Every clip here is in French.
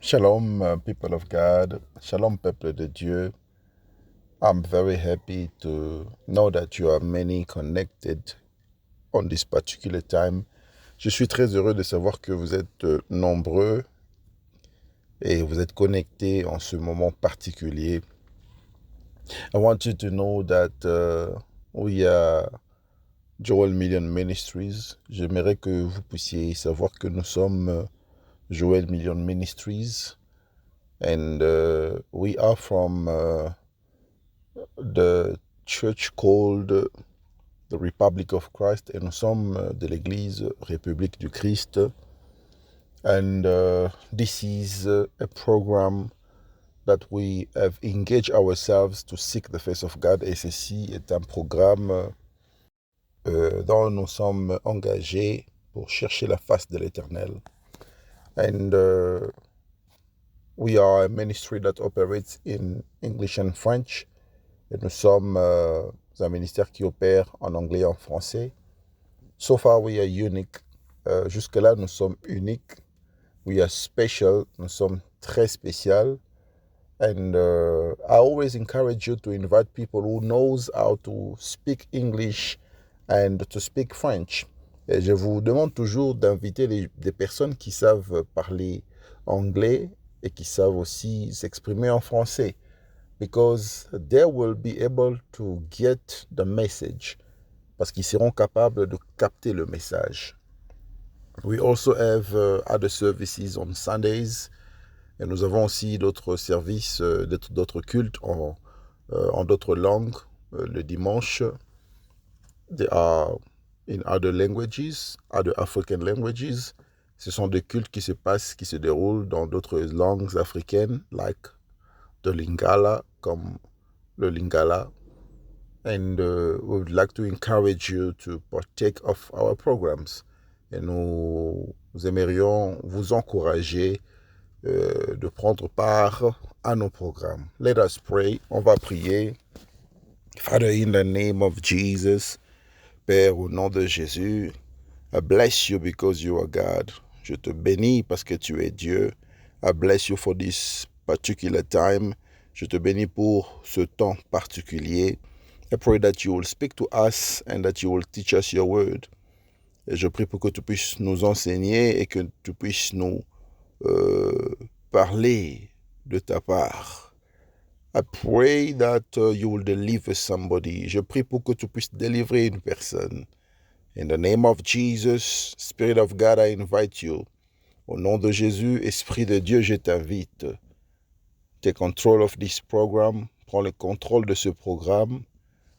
Shalom, people of God. Shalom, peuple de Dieu. I'm very happy to know that you are many connected on this particular time. Je suis très heureux de savoir que vous êtes nombreux et vous êtes connectés en ce moment particulier. I want you to know that we are Joel Million Ministries. J'aimerais que vous puissiez savoir que nous sommes Joel Million Ministries and we are from the church called the Republic of Christ, et nous sommes de l'église République du Christ. And this is a program that we have engaged ourselves to seek the face of God. Et ceci est un programme dont nous sommes engagés pour chercher la face de l'Éternel. And we are a ministry that operates in English and French. Et nous sommes un ministère qui opère en anglais et en français. So far, we are unique. Jusque-là, nous sommes uniques. We are special. Nous sommes très spécial. And I always encourage you to invite people who knows how to speak English and to speak French. Et je vous demande toujours d'inviter des personnes qui savent parler anglais et qui savent aussi s'exprimer en français. Because they will be able to get the message. Parce qu'ils seront capables de capter le message. We also have other services on Sundays. Et nous avons aussi d'autres services, d'autres cultes en d'autres langues le dimanche. They are in other languages, other African languages. Ce sont des cultes qui se déroulent dans d'autres langues africaines, like the Lingala, comme le Lingala. And we would like to encourage you to partake of our programs. Et nous aimerions vous encourager de prendre part à nos programmes. Let us pray. On va prier. Father, in the name of Jesus, Père, au nom de Jésus, I bless you because you are God. Je te bénis parce que tu es Dieu. I bless you for this particular time. Je te bénis pour ce temps particulier. I pray that you will speak to us and that you will teach us your word. Et je prie pour que tu puisses nous enseigner et que tu puisses nous parler de ta part. I pray that you will deliver somebody. Je prie pour que tu puisses délivrer une personne. In the name of Jesus, Spirit of God, I invite you. Au nom de Jésus, Esprit de Dieu, je t'invite. Take control of this program. Prends le contrôle de ce programme.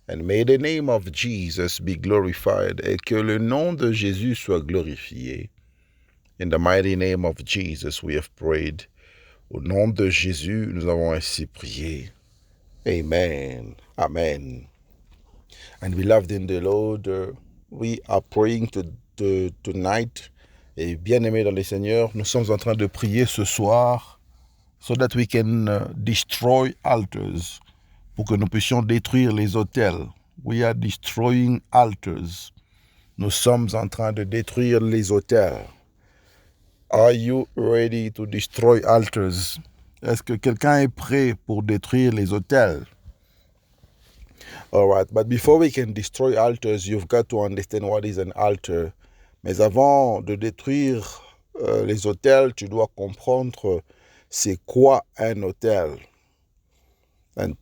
And may the name of Jesus be glorified. Et que le nom de Jésus soit glorifié. In the mighty name of Jesus, we have prayed. Au nom de Jésus, nous avons ainsi prié. Amen. Amen. And beloved in the Lord, we are praying tonight. Et bien-aimés dans le Seigneur, nous sommes en train de prier ce soir so that we can destroy altars. Pour que nous puissions détruire les autels. We are destroying altars. Nous sommes en train de détruire les autels. Are you ready to destroy altars? Est-ce que quelqu'un est prêt pour détruire les autels? All right, but before we can destroy altars, you've got to understand what is an altar. Mais avant de détruire les autels, tu dois comprendre c'est quoi un autel. And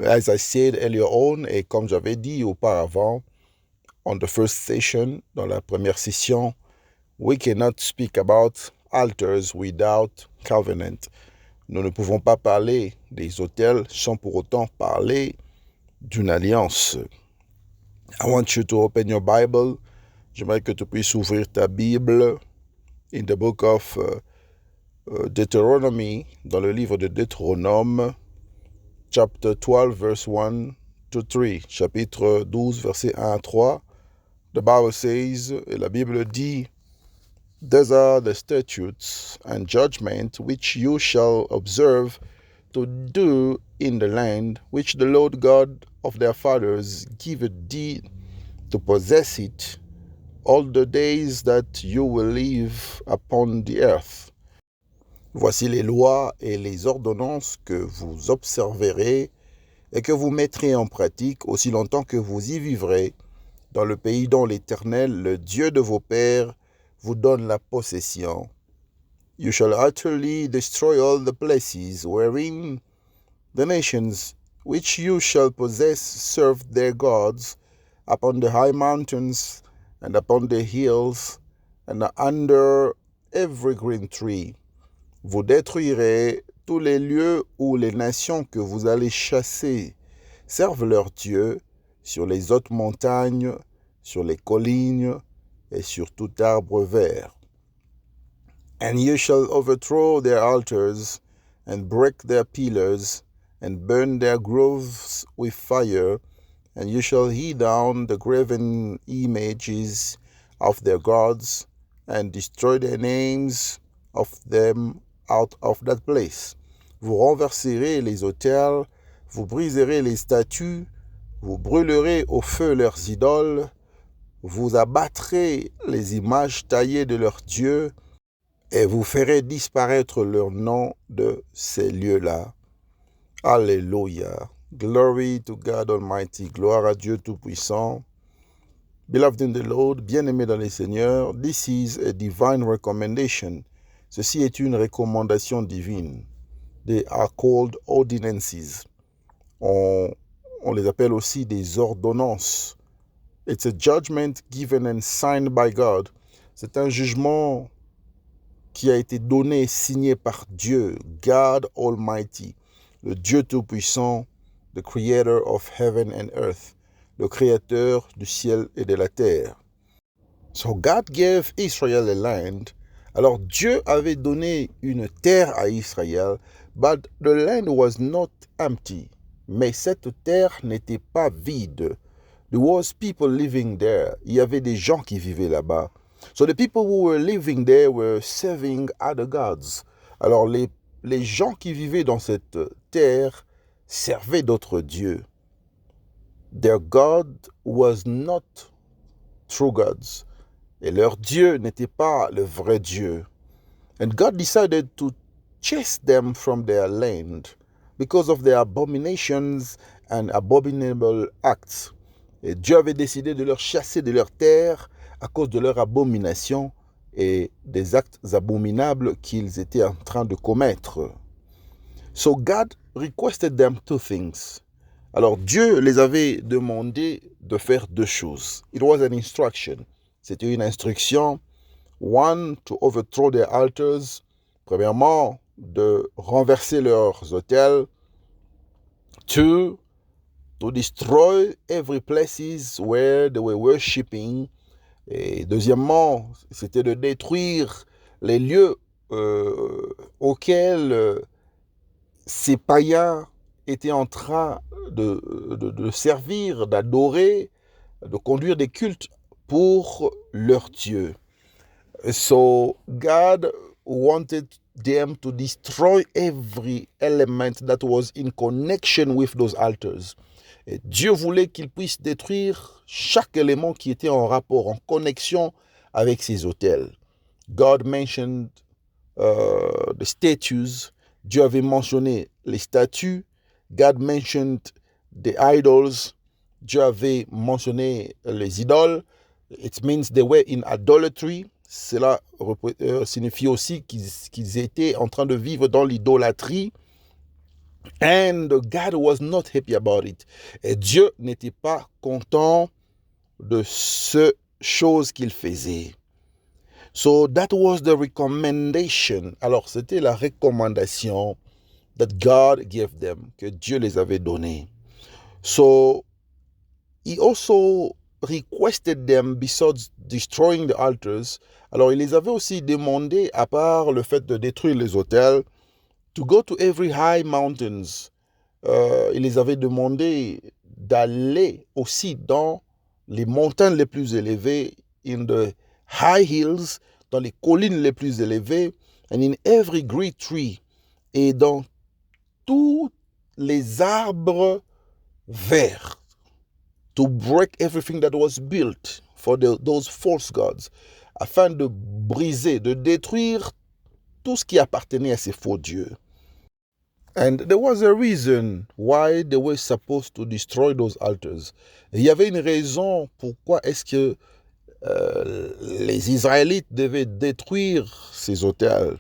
as I said earlier on, et comme j'avais dit auparavant, on the first session, dans la première session, we cannot speak about altars without covenant. Nous ne pouvons pas parler des autels sans pour autant parler d'une alliance. I want you to open your Bible. J'aimerais que tu puisses ouvrir ta Bible in the book of Deuteronomy, dans le livre de Deutéronome, chapter 12, verse 1 to 3. Chapitre 12, verset 1 à 3. The Bible says, et la Bible dit, these are the statutes and judgments which you shall observe to do in the land which the Lord God of their fathers giveth thee to possess it, all the days that you will live upon the earth. Voici les lois et les ordonnances que vous observerez et que vous mettrez en pratique aussi longtemps que vous y vivrez dans le pays dont l'Éternel, le Dieu de vos pères, vous donne la possession. You shall utterly destroy all the places wherein the nations which you shall possess serve their gods, upon the high mountains and upon the hills and under every green tree. Vous détruirez tous les lieux où les nations que vous allez chasser servent leurs dieux, sur les hautes montagnes, sur les collines et sur tout arbre vert. And you shall overthrow their altars, and break their pillars, and burn their groves with fire, and you shall hew down the graven images of their gods, and destroy their names of them out of that place. Vous renverserez les autels, vous briserez les statues, vous brûlerez au feu leurs idoles, vous abattrez les images taillées de leurs dieux, et vous ferez disparaître leur nom de ces lieux-là. Alléluia. Glory to God Almighty. Gloire à Dieu Tout-Puissant. Beloved in the Lord, bien-aimés dans les Seigneurs, this is a divine recommendation. Ceci est une recommandation divine. They are called ordinances. On les appelle aussi des ordonnances. It's a judgment given and signed by God. C'est un jugement qui a été donné et signé par Dieu, God Almighty, le Dieu Tout-Puissant, the Creator of heaven and earth, le Créateur du ciel et de la terre. So God gave Israel a land. Alors Dieu avait donné une terre à Israël, but the land was not empty. Mais cette terre n'était pas vide. There was people living there. Il y avait des gens qui vivaient là-bas. So the people who were living there were serving other gods. Alors les gens qui vivaient dans cette terre servaient d'autres dieux. Their God was not true gods. Et leur Dieu n'était pas le vrai Dieu. And God decided to chase them from their land because of their abominations and abominable acts. Et Dieu avait décidé de leur chasser de leur terre à cause de leur abomination et des actes abominables qu'ils étaient en train de commettre. So God requested them two things. Alors Dieu les avait demandé de faire deux choses. It was an instruction. C'était une instruction. One, to overthrow their altars. Premièrement, de renverser leurs autels. Two, to destroy every places where they were worshipping. Et deuxièmement, c'était de détruire les lieux auxquels ces païens étaient en train de servir, d'adorer, de conduire des cultes pour leur Dieu. So God wanted them to destroy every element that was in connection with those altars. Et Dieu voulait qu'ils puissent détruire chaque élément qui était en rapport, en connexion avec ces autels. God mentioned the statues. Dieu avait mentionné les statues. God mentioned the idols. Dieu avait mentionné les idoles. It means they were in idolatry. Cela signifie aussi qu'ils étaient en train de vivre dans l'idolâtrie. And God was not happy about it. Et Dieu n'était pas content de ce chose qu'il faisait. So that was the recommendation. Alors c'était la recommandation that God gave them, que Dieu les avait donné. So he also requested them, besides destroying the altars, alors il les avait aussi demandé, à part le fait de détruire les autels, to go to every high mountains. Il les avait demandé d'aller aussi dans les montagnes les plus élevées, in the high hills, dans les collines les plus élevées, and in every great tree, et dans tous les arbres verts, to break everything that was built, for those false gods, afin de briser, de détruire tout ce qui appartenait à ces faux dieux. And there was a reason why they were supposed to destroy those altars. Et il y avait une raison pourquoi est-ce que les Israélites devaient détruire ces autels.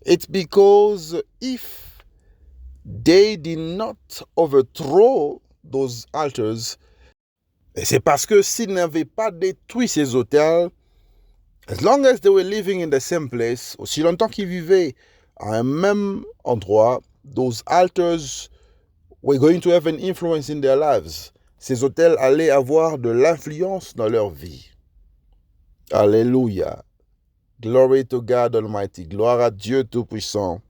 It's because if they did not overthrow those altars, et c'est parce que s'ils n'avaient pas détruit ces autels, as long as they were living in the same place, aussi longtemps qu'ils vivaient à un même endroit, those altars were going to have an influence in their lives. Ces autels allaient avoir de l'influence dans leur vie. Alléluia. Glory to God Almighty. Gloire à Dieu Tout-Puissant.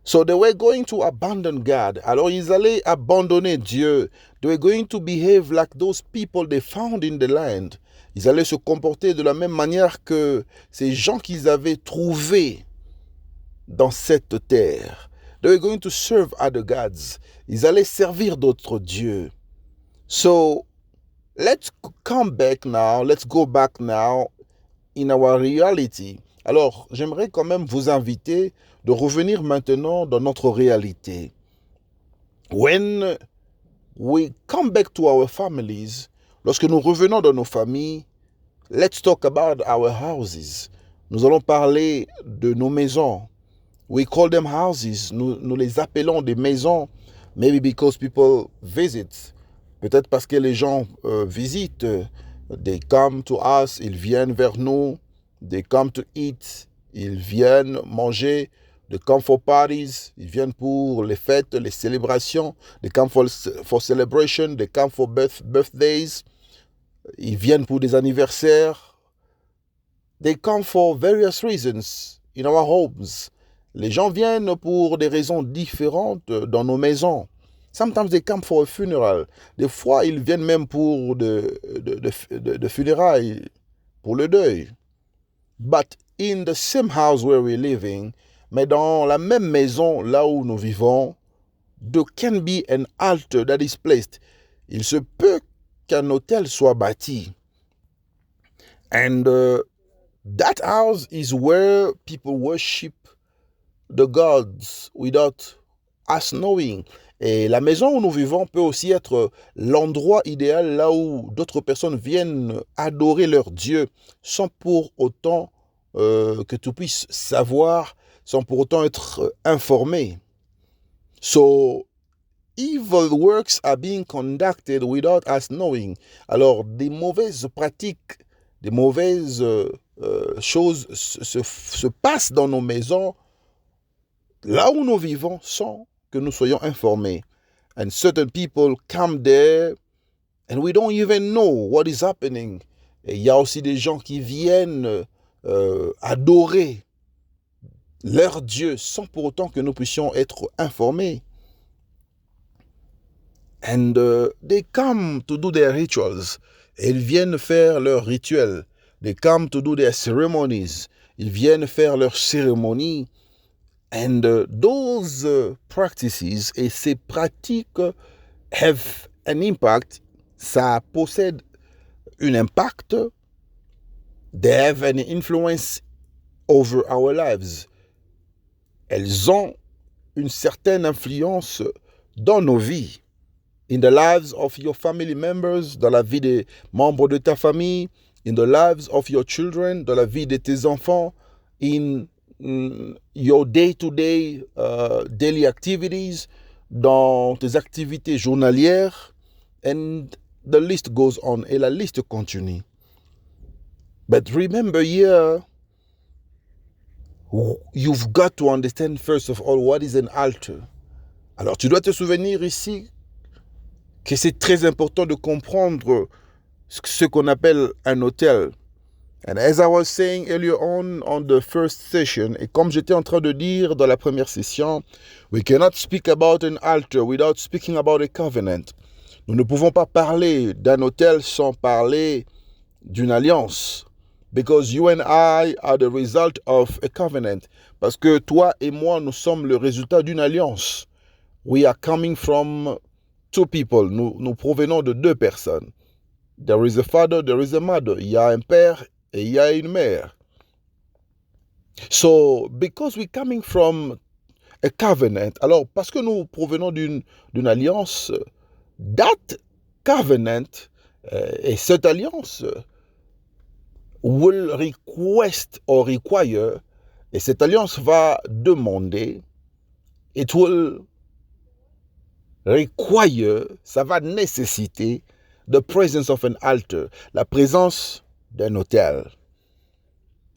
So they were going to abandon God. Alors ils allaient abandonner Dieu. They were going to behave like those people they found in the land. Ils allaient se comporter de la même manière que ces gens qu'ils avaient trouvés dans cette terre. They were going to serve other gods. Ils allaient servir d'autres dieux. So, let's come back now. Let's go back now in our reality. Alors, j'aimerais quand même vous inviter de revenir maintenant dans notre réalité. When we come back to our families, lorsque nous revenons dans nos familles, let's talk about our houses. Nous allons parler de nos maisons. We call them houses. Nous les appelons des maisons. Maybe because people visit. Peut-être parce que les gens visitent. They come to us. Ils viennent vers nous. They come to eat. Ils viennent manger. They come for parties. Ils viennent pour les fêtes, les célébrations. They come for celebration. They come for birthdays. Ils viennent pour des anniversaires. They come for various reasons in our homes. Les gens viennent pour des raisons différentes dans nos maisons. Sometimes they come for a funeral. Des fois, ils viennent même pour de funérailles, pour le deuil. But in the same house where we're living, mais dans la même maison là où nous vivons, there can be an altar that is placed. Il se peut qu'un autel soit bâti. And that house is where people worship the gods without us knowing. Et la maison où nous vivons peut aussi être l'endroit idéal là où d'autres personnes viennent adorer leur Dieu sans pour autant que tu puisses savoir, sans pour autant être informé. So, evil works are being conducted without us knowing. Alors, des mauvaises pratiques, des mauvaises choses se passent dans nos maisons là où nous vivons sans que nous soyons informés. And certain people come there and we don't even know what is happening. Et il y a aussi des gens qui viennent adorer leur Dieu sans pour autant que nous puissions être informés. And they come to do their rituals. Et ils viennent faire leurs rituels. They come to do their ceremonies. Ils viennent faire leurs cérémonies. And those practices et ces pratiques have an impact. Ça possède un impact. They have an influence over our lives. Elles ont une certaine influence dans nos vies. In the lives of your family members, dans la vie des membres de ta famille, in the lives of your children, dans la vie de tes enfants, in your day-to-day daily activities, dans tes activités journalières, and the list goes on, et la liste continue. But remember here, you've got to understand first of all what is an altar. Alors tu dois te souvenir ici que c'est très important de comprendre ce qu'on appelle un autel. And as I was saying earlier on the first session, et comme j'étais en train de dire dans la première session, we cannot speak about an altar without speaking about a covenant. Nous ne pouvons pas parler d'un autel sans parler d'une alliance. Because you and I are the result of a covenant. Parce que toi et moi, nous sommes le résultat d'une alliance. We are coming from two people. Nous provenons de deux personnes. There is a father, there is a mother. Il y a un père et il y a une mère. So, because we're coming from a covenant, alors parce que nous provenons d'une alliance, that covenant et cette alliance will request or require, et cette alliance va demander, it will require, ça va nécessiter the presence of an altar, la présence d'un autel.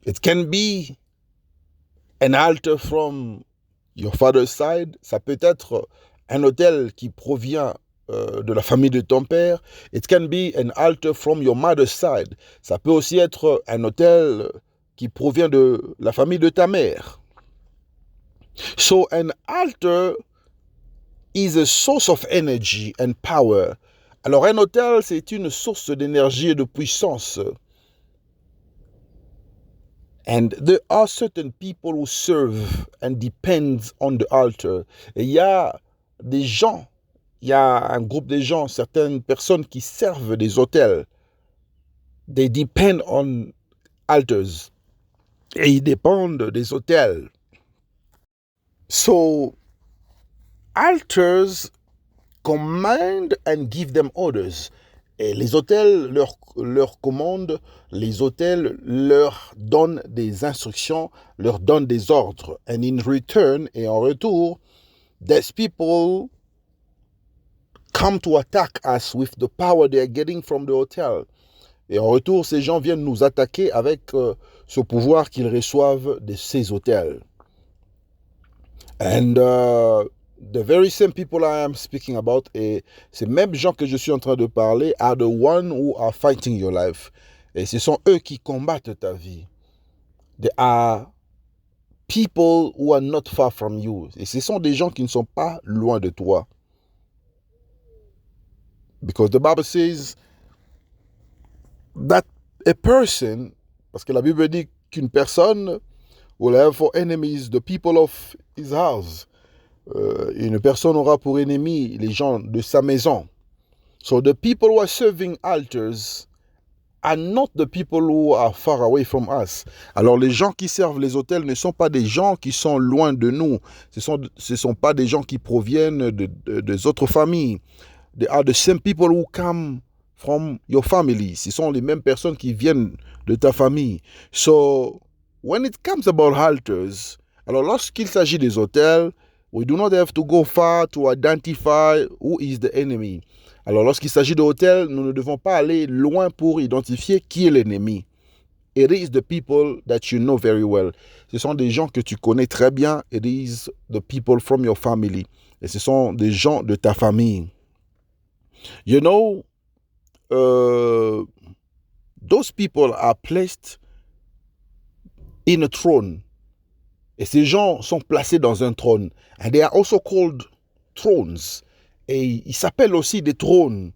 It can be an altar from your father's side, ça peut être un autel qui provient de la famille de ton père. It can be an altar from your mother's side. Ça peut aussi être un autel qui provient de la famille de ta mère. So an altar is a source of energy and power. Alors un autel, c'est une source d'énergie et de puissance. And there are certain people who serve and depend on the altar. Et il y a des gens, il y a un groupe de gens, certaines personnes qui servent des autels. They depend on altars. Et ils dépendent des autels. So, altars command and give them orders. Et les autels leur commandent, les autels leur donnent des instructions, leur donnent des ordres. And in return, et en retour, these people come to attack us with the power they are getting from the hotel. Et en retour, ces gens viennent nous attaquer avec ce pouvoir qu'ils reçoivent de ces hôtels. And the very same people I am speaking about, et ces mêmes gens que je suis en train de parler, are the one who are fighting your life. Et ce sont eux qui combattent ta vie. They are people who are not far from you. Et ce sont des gens qui ne sont pas loin de toi. Because the Bible says that a person, parce que la Bible dit qu'une personne will have for enemies the people of his house. Une personne aura pour ennemi les gens de sa maison. So the people who are serving altars are not the people who are far away from us. Alors les gens qui servent les autels ne sont pas des gens qui sont loin de nous. Ce sont pas des gens qui proviennent des autres familles. They are the same people who come from your family. Ce sont les mêmes personnes qui viennent de ta famille. So when it comes about altars, alors lorsqu'il s'agit des autels, we do not have to go far to identify who is the enemy. Alors, lorsqu'il s'agit de hôtels, nous ne devons pas aller loin pour identifier qui est l'ennemi. It is the people that you know very well. Ce sont des gens que tu connais très bien. It is the people from your family. Et ce sont des gens de ta famille. You know, those people are placed in a throne. Et ces gens sont placés dans un trône. And they are also called thrones. Et ils s'appellent aussi des trônes.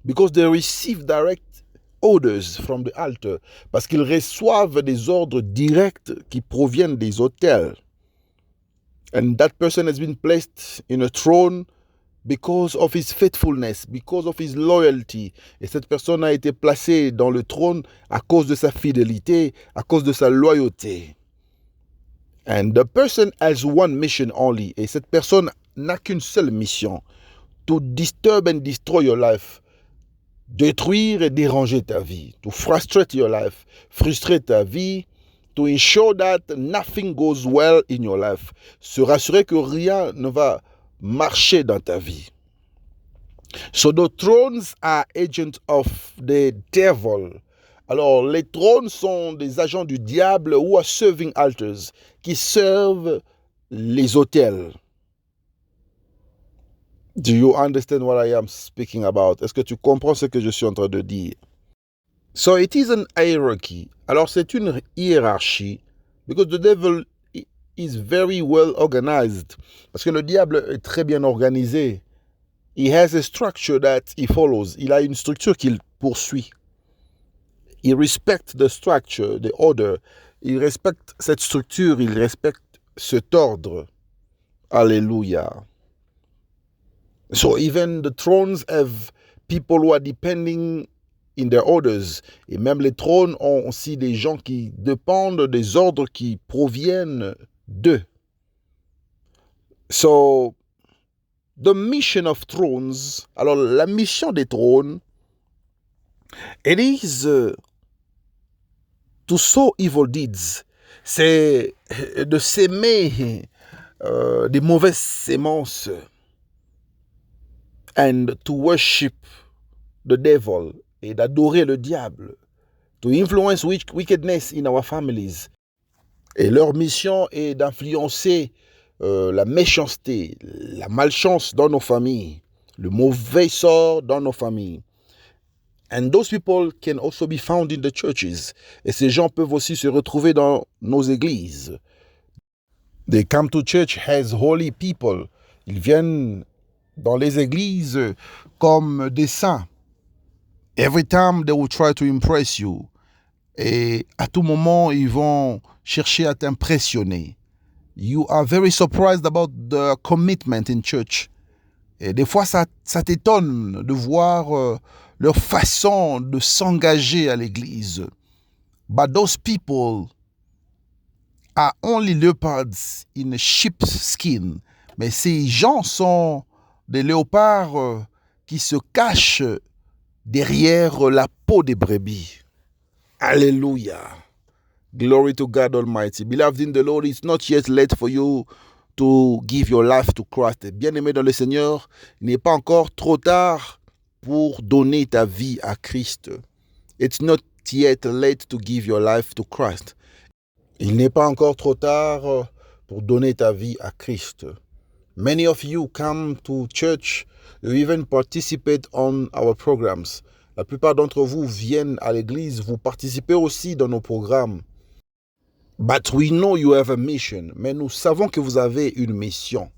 Because they receive direct orders from the altar. Parce qu'ils reçoivent des ordres directs qui proviennent des autels. And that person has been placed in a throne because of his faithfulness, because of his loyalty. Et cette personne a été placée dans le trône à cause de sa fidélité, à cause de sa loyauté. And the person has one mission only. Et cette personne n'a qu'une seule mission. To disturb and destroy your life. Détruire et déranger ta vie. To frustrate your life. Frustrer ta vie. To ensure that nothing goes well in your life. Se rassurer que rien ne va marcher dans ta vie. So the thrones are agents of the devil. Alors, les trônes sont des agents du diable who are serving altars, qui servent les autels. Do you understand what I am speaking about? Est-ce que tu comprends ce que je suis en train de dire? So it is an hierarchy. Alors, c'est une hiérarchie, because the devil is very well organized. Parce que le diable est très bien organisé. He has a structure that he follows. Il a une structure qu'il poursuit. Il respecte the structure, the order. Il respecte cette structure, il respecte cet ordre. Alléluia. So even the thrones have people who are depending in their orders. Et même les trônes ont aussi des gens qui dépendent des ordres qui proviennent d'eux. So, the mission of thrones, alors la mission des trônes, it is to sow evil deeds. C'est de s'aimer des mauvaises sémences and to worship the devil, et d'adorer le diable, to influence wickedness in our families. Et leur mission est d'influencer la méchanceté, la malchance dans nos familles, le mauvais sort dans nos familles. And those people can also be found in the churches. Et ces gens peuvent aussi se retrouver dans nos églises. They come to church as holy people. Ils viennent dans les églises comme des saints. Every time they will try to impress you. Et à tout moment, ils vont chercher à t'impressionner. You are very surprised about the commitment in church. Et des fois, ça t'étonne de voir leur façon de s'engager à l'église. But those people are only leopards in a sheep's skin. Mais ces gens sont des léopards qui se cachent derrière la peau des brebis. Hallelujah. Glory to God Almighty. Beloved in the Lord, it's not yet late for you to give your life to Christ. Bien-aimé dans le Seigneur, il n'est pas encore trop tard pour donner ta vie à Christ. It's not yet late to give your life to Christ. Il n'est pas encore trop tard pour donner ta vie à Christ. Many of you come to church, you even participate on our programs. La plupart d'entre vous viennent à l'église, vous participez aussi dans nos programmes. But we know you have a mission. Mais nous savons que vous avez une mission.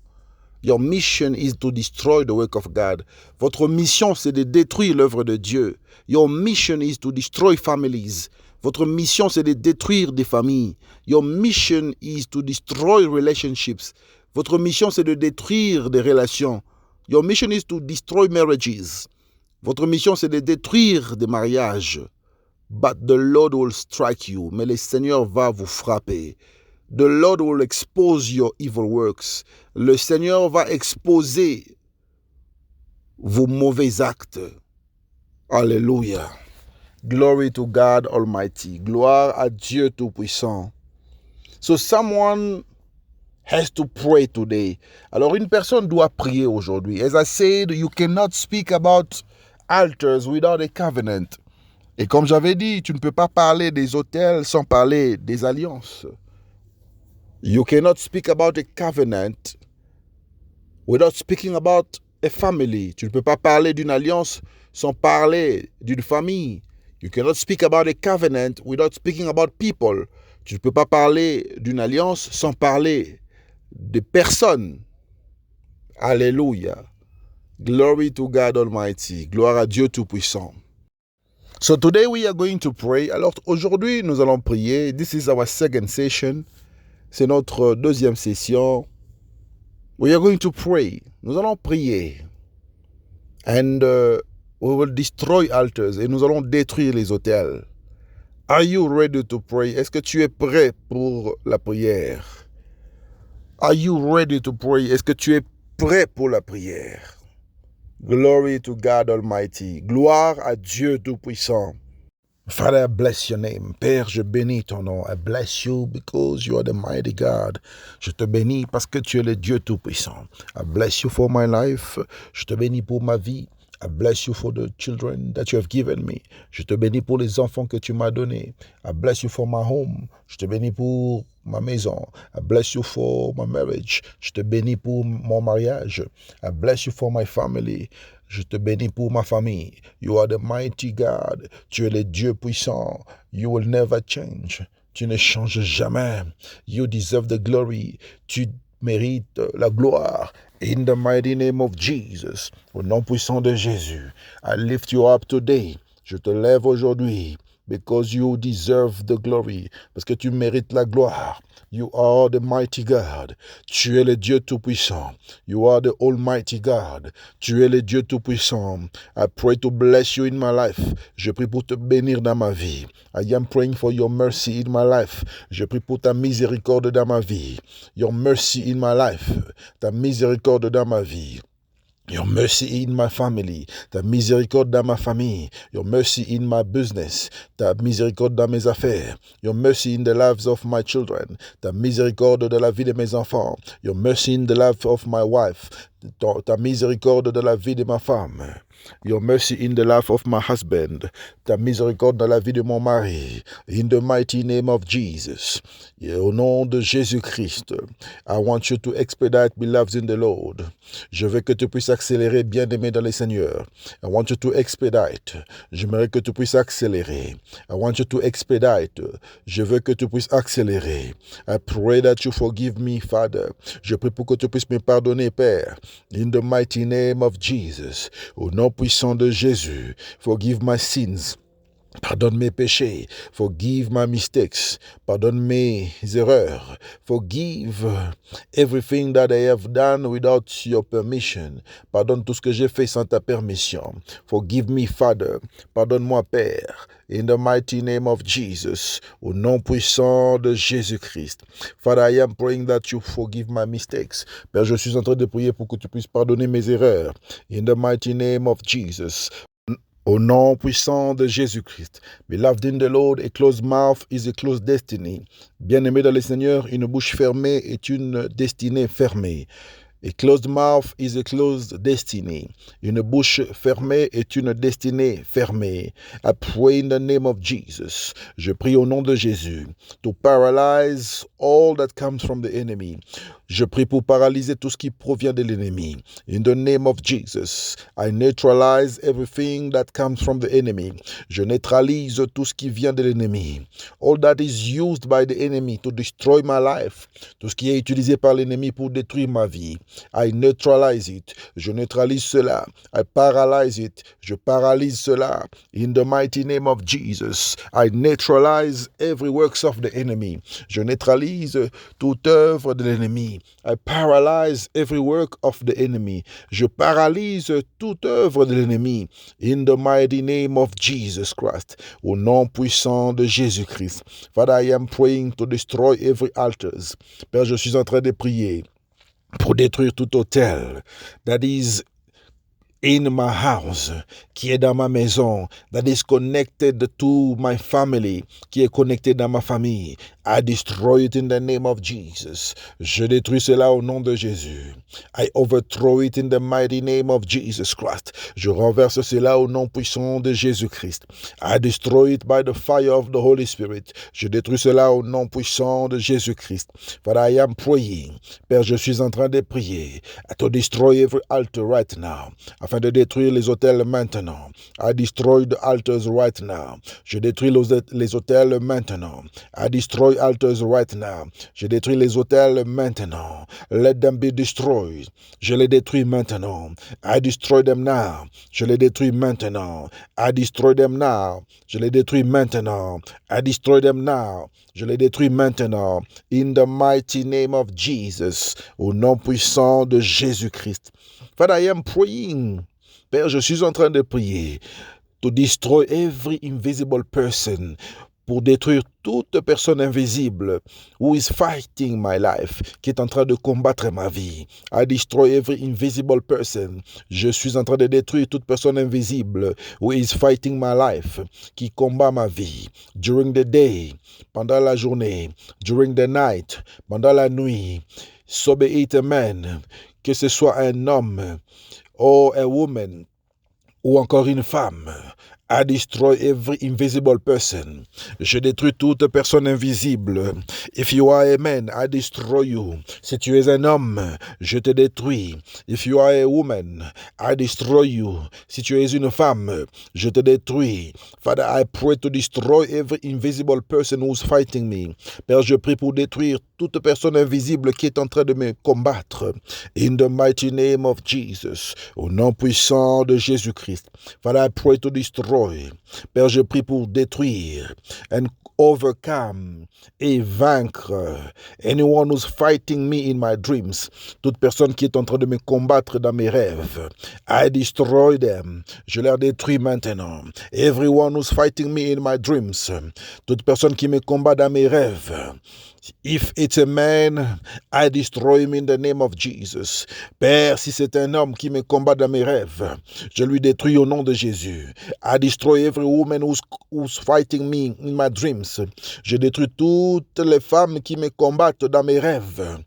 Your mission is to destroy the work of God. Votre mission, c'est de détruire l'œuvre de Dieu. Your mission is to destroy families. Votre mission, c'est de détruire des familles. Your mission is to destroy relationships. Votre mission, c'est de détruire des relations. Your mission is to destroy marriages. Votre mission, c'est de détruire des mariages. But the Lord will strike you. Mais le Seigneur va vous frapper. The Lord will expose your evil works. Le Seigneur va exposer vos mauvais actes. Alléluia. Glory to God Almighty. Gloire à Dieu Tout-Puissant. So someone has to pray today. Alors une personne doit prier aujourd'hui. As I said, you cannot speak about altars without a covenant. Et comme j'avais dit, tu ne peux pas parler des autels sans parler des alliances. You cannot speak about a covenant without speaking about a family. Tu ne peux pas parler d'une alliance sans parler d'une famille. You cannot speak about a covenant without speaking about people. Tu ne peux pas parler d'une alliance sans parler de personnes. Alléluia. Glory to God Almighty. Gloire à Dieu Tout-Puissant. So today we are going to pray. Alors aujourd'hui, nous allons prier. This is our second session. C'est notre deuxième session. We are going to pray. Nous allons prier. And we will destroy altars. Et nous allons détruire les autels. Are you ready to pray? Est-ce que tu es prêt pour la prière? Are you ready to pray? Est-ce que tu es prêt pour la prière? Glory to God Almighty. Gloire à Dieu Tout-Puissant. Father, I bless your name. Père, je bénis ton nom. I bless you because you are the mighty God. Je te bénis parce que tu es le Dieu Tout-Puissant. I bless you for my life. Je te bénis pour ma vie. I bless you for the children that you have given me. Je te bénis pour les enfants que tu m'as donnés. I bless you for my home. Je te bénis pour ma maison. I bless you for my marriage. Je te bénis pour mon mariage. I bless you for my family. Je te bénis pour ma famille. You are the mighty God. Tu es le Dieu puissant. You will never change. Tu ne changes jamais. You deserve the glory. Tu mérites la gloire. In the mighty name of Jesus, au nom puissant de Jésus, I lift you up today. Je te lève aujourd'hui. because you deserve the glory. Parce que tu mérites la gloire. You are the mighty God. Tu es le Dieu Tout-Puissant. You are the Almighty God. Tu es le Dieu Tout-Puissant. I pray to bless you in my life. Je prie pour te bénir dans ma vie. I am praying for your mercy in my life. Je prie pour ta miséricorde dans ma vie. Your mercy in my life. Ta miséricorde dans ma vie. Your mercy in my family, ta miséricorde dans ma famille. Your mercy in my business, ta miséricorde dans mes affaires. Your mercy in the lives of my children, ta miséricorde de la vie de mes enfants. Your mercy in the life of my wife, ta miséricorde de la vie de ma femme. Your mercy in the life of my husband, ta miséricorde dans la vie de mon mari. In the mighty name of Jesus. Au nom de Jésus-Christ, I want you to expedite, beloved in the Lord. Je veux que tu puisses accélérer, bien-aimé dans le Seigneur. I want you to expedite. J'aimerais que tu puisses accélérer. I want you to expedite. Je veux que tu puisses accélérer. I pray that you forgive me, Father. Je prie pour que tu puisses me pardonner, Père. In the mighty name of Jesus. Au nom puissant de Jésus. Forgive my sins. Pardonne mes péchés. Forgive my mistakes. Pardonne mes erreurs. Forgive everything that I have done without your permission. Pardonne tout ce que j'ai fait sans ta permission. Forgive me, Father. Pardonne-moi, Père. In the mighty name of Jesus. Au nom puissant de Jésus-Christ. Father, I am praying that you forgive my mistakes. Père, je suis en train de prier pour que tu puisses pardonner mes erreurs. In the mighty name of Jesus. Au nom puissant de Jésus-Christ. Beloved in the Lord, a closed mouth is a closed destiny. Bien-aimé dans le Seigneur, une bouche fermée est une destinée fermée. A closed mouth is a closed destiny. Une bouche fermée est une destinée fermée. I pray in the name of Jesus. Je prie au nom de Jésus to paralyze all that comes from the enemy. Je prie pour paralyser tout ce qui provient de l'ennemi. In the name of Jesus, I neutralize everything that comes from the enemy. Je neutralise tout ce qui vient de l'ennemi. All that is used by the enemy to destroy my life. Tout ce qui est utilisé par l'ennemi pour détruire ma vie. I neutralize it. Je neutralise cela. I paralyze it. Je paralyse cela. In the mighty name of Jesus, I neutralize every works of the enemy. Je neutralise toute œuvre de l'ennemi. I paralyze every work of the enemy. Je paralyse toute œuvre de l'ennemi. In the mighty name of Jesus Christ. Au nom puissant de Jésus-Christ. Father, I am praying to destroy every altars. Père, je suis en train de prier pour détruire tout autel that is in my house, qui est dans ma maison, that is connected to my family, qui est connecté dans ma famille. I destroy it in the name of Jesus. Je détruis cela au nom de Jésus. I overthrow it in the mighty name of Jesus Christ. Je renverse cela au nom puissant de Jésus-Christ. I destroy it by the fire of the Holy Spirit. Je détruis cela au nom puissant de Jésus-Christ. Father, I am praying. Père, je suis en train de prier. To destroy every altar right now. Afin de détruire les autels maintenant. I destroy the altars right now. Je détruis les autels maintenant. I destroy altars right now. Je détruis les autels maintenant. Let them be destroyed. Je les détruis maintenant. I destroy them now. Je les détruis maintenant. I destroy them now. Je les détruis maintenant. I destroy them now. Je les détruis maintenant. In the mighty name of Jesus. Au nom puissant de Jésus-Christ. Father, I am praying. Père, je suis en train de prier to destroy every invisible person, pour détruire toute personne invisible who is fighting my life, qui est en train de combattre ma vie. I destroy every invisible person. Je suis en train de détruire toute personne invisible who is fighting my life, qui combat ma vie. During the day, pendant la journée. During the night, pendant la nuit. So be it, amen. Que ce soit un homme or a woman, ou encore une femme. I destroy every invisible person. Je détruis toute personne invisible. If you are a man, I destroy you. Si tu es un homme, je te détruis. If you are a woman, I destroy you. Si tu es une femme, je te détruis. Father, I pray to destroy every invisible person who's fighting me. Père, je prie pour détruire toute personne invisible qui est en train de me combattre. In the mighty name of Jesus. Au nom puissant de Jésus-Christ. Father, I pray to destroy destroy. Père, je prie pour détruire and overcome et vaincre anyone who's fighting me in my dreams. Toute personne qui est en train de me combattre dans mes rêves. I destroy them. Je leur détruis maintenant. Everyone who's fighting me in my dreams. Toute personne qui me combat dans mes rêves. If it's a man, I destroy him in the name of Jesus. Père, si c'est un homme qui me combat dans mes rêves, je lui détruis au nom de Jésus. I destroy every woman who's fighting me in my dreams. Je détruis toutes les femmes qui me combattent dans mes rêves.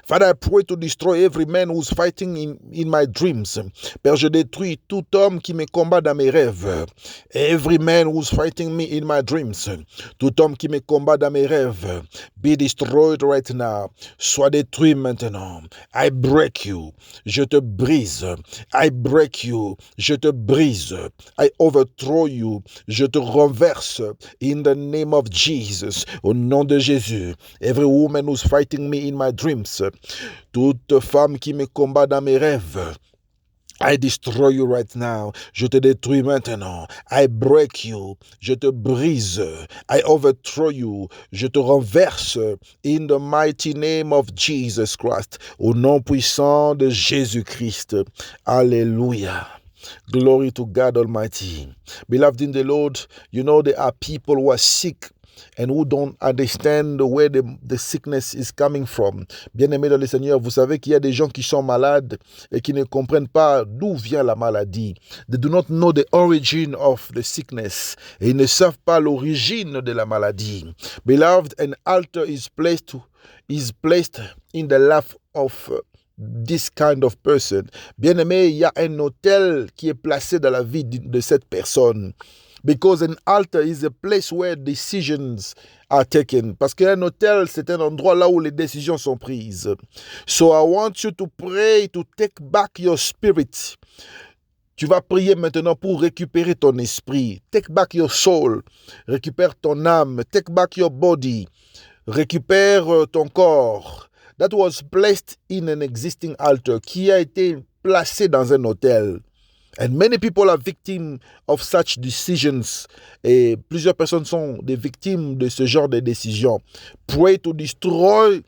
Father, I pray to destroy every man who's fighting in my dreams. Père, je détruis tout homme qui me combat dans mes rêves. Every man who's fighting me in my dreams. Tout homme qui me combat dans mes rêves. Be destroyed right now. Sois détruit maintenant. I break you. Je te brise. I break you. Je te brise. I overthrow you. Je te renverse. In the name of Jesus. Au nom de Jésus. Every woman who's fighting me in my dreams. Toute femme qui me combat dans mes rêves. I destroy you right now. Je te détruis maintenant. I break you. Je te brise. I overthrow you. Je te renverse. In the mighty name of Jesus Christ. Au nom puissant de Jésus-Christ. Alléluia. Glory to God Almighty. Beloved in the Lord, you know there are people who are sick and who don't understand where the sickness is coming from. Bien-aimés dans le Seigneur, vous savez qu'il y a des gens qui sont malades et qui ne comprennent pas d'où vient la maladie. They do not know the origin of the sickness. Et ils ne savent pas l'origine de la maladie. Beloved, an altar is placed in the life of this kind of person. Bien-aimé, il y a un autel qui est placé dans la vie de cette personne. Because an altar is a place where decisions are taken. Parce qu'un hôtel, c'est un endroit là où les décisions sont prises. So I want you to pray to take back your spirit. Tu vas prier maintenant pour récupérer ton esprit. Take back your soul. Récupère ton âme. Take back your body. Récupère ton corps. That was placed in an existing altar. Qui a été placé dans un hôtel. And many people are victims of such decisions. Et plusieurs personnes sont des victimes de ce genre de décisions. Pray to destroy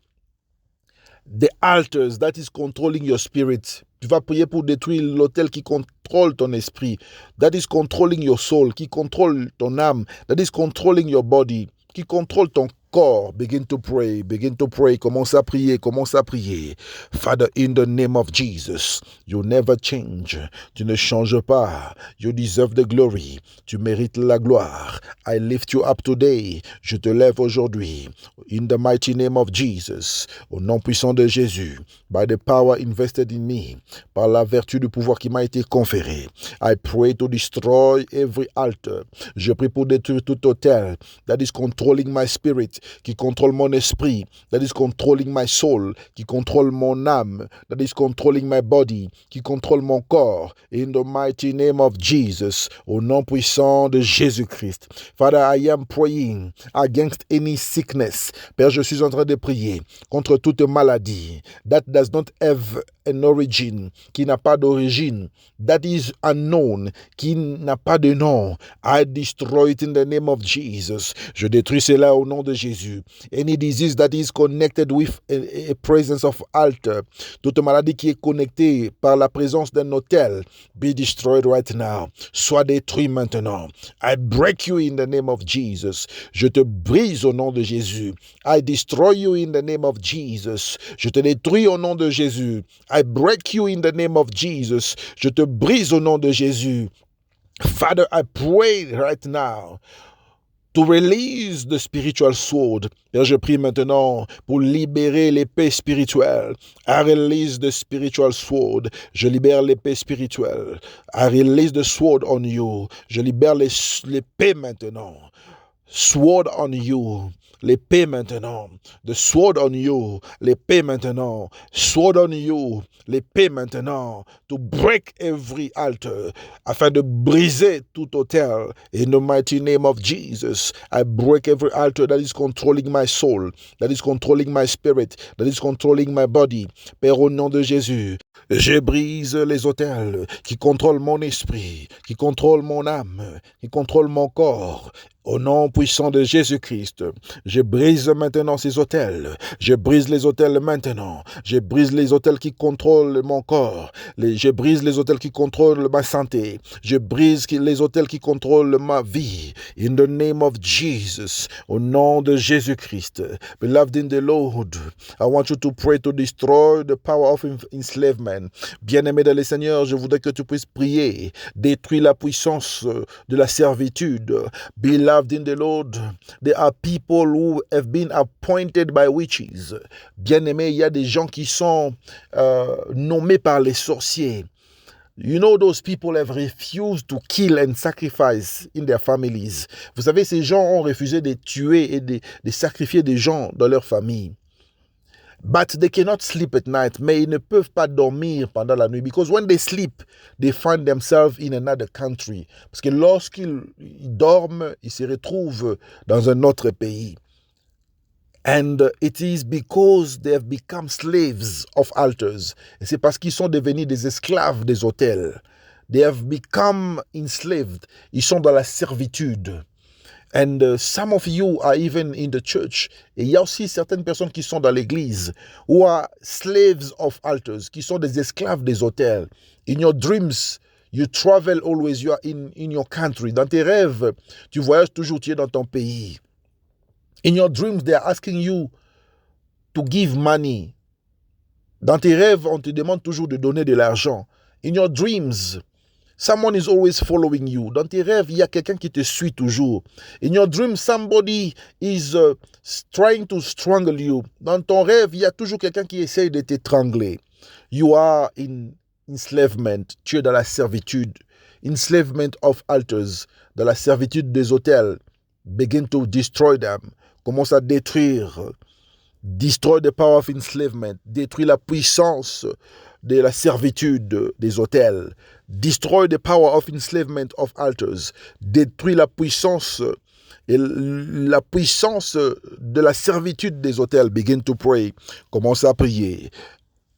the altars that is controlling your spirit. Tu vas prier pour détruire l'autel qui contrôle ton esprit. That is controlling your soul. Qui contrôle ton âme. That is controlling your body. Qui contrôle ton corps. Begin to pray. Begin to pray. Commence à prier. Commence à prier. Father, in the name of Jesus, you never change. Tu ne changes pas. You deserve the glory. Tu mérites la gloire. I lift you up today. Je te lève aujourd'hui. In the mighty name of Jesus. Au nom puissant de Jésus. By the power invested in me. Par la vertu du pouvoir qui m'a été conféré. I pray to destroy every altar. Je prie pour détruire tout autel that is controlling my spirit, qui contrôle mon esprit, that is controlling my soul, qui contrôle mon âme, that is controlling my body, qui contrôle mon corps, in the mighty name of Jesus, au nom puissant de Jésus-Christ. Father, I am praying against any sickness. Père, je suis en train de prier contre toute maladie that does not have an origin, qui n'a pas d'origine, that is unknown, qui n'a pas de nom. I destroy it in the name of Jesus. Je détruis cela au nom de Jésus. Any disease that is connected with a presence of altar, toute maladie qui est connectée par la présence d'un autel, be destroyed right now. Sois détruit maintenant. I break you in the name of Jesus. Je te brise au nom de Jésus. I destroy you in the name of Jesus. Je te détruis au nom de Jésus. I break you in the name of Jesus. Je te brise au nom de Jésus. Father, I pray right now to release the spiritual sword. Père, je prie maintenant pour libérer l'épée spirituelle. I release the spiritual sword. Je libère l'épée spirituelle. I release the sword on you. Je libère l'épée maintenant. Sword on you. L'épée maintenant. The sword on you. L'épée maintenant. Sword on you. L'épée maintenant. To break every altar. Afin de briser tout autel. In the mighty name of Jesus. I break every altar that is controlling my soul. That is controlling my spirit. That is controlling my body. Père, au nom de Jésus. Je brise les autels qui contrôlent mon esprit, qui contrôlent mon âme, qui contrôlent mon corps. Au nom puissant de Jésus-Christ, je brise maintenant ces autels. Je brise les autels maintenant. Je brise les autels qui contrôlent mon corps. Je brise les autels qui contrôlent ma santé. Je brise les autels qui contrôlent ma vie. In the name of Jesus, au nom de Jésus-Christ. Beloved in the Lord, I want you to pray to destroy the power of enslavement. Bien-aimé dans le Seigneur, je voudrais que tu puisses prier, détruire la puissance de la servitude. Beloved in the Lord, there are people who have been appointed by witches. Bien-aimé, il y a des gens qui sont nommés par les sorciers. You know, those people have refused to kill and sacrifice in their families. Vous savez, ces gens ont refusé de tuer et de sacrifier des gens dans leur famille. But they cannot sleep at night. Mais ils ne peuvent pas dormir pendant la nuit. Because when they sleep, they find themselves in another country. Parce que lorsqu'ils dorment, ils se retrouvent dans un autre pays. And it is because they have become slaves of altars. Et c'est parce qu'ils sont devenus des esclaves des autels. They have become enslaved. Ils sont dans la servitude. And some of you are even in the church. Et il y a aussi certaines personnes qui sont dans l'église who are slaves of altars, qui sont des esclaves des autels. In your dreams, you travel always, you are in your country. Dans tes rêves, tu voyages toujours, tu es dans ton pays. In your dreams, they are asking you to give money. Dans tes rêves, on te demande toujours de donner de l'argent. In your dreams, someone is always following you. Dans tes rêves, il y a quelqu'un qui te suit toujours. In your dreams, somebody is trying to strangle you. Dans ton rêve, il y a toujours quelqu'un qui essaye de t'étrangler. You are in enslavement. Tu es dans la servitude. Enslavement of altars. Dans la servitude des autels. Begin to destroy them. Commence à détruire. Destroy the power of enslavement. Détruire la puissance de la servitude des autels. Destroy the power of enslavement of altars. Détruire la puissance de la servitude des autels. Begin to pray. Commence à prier.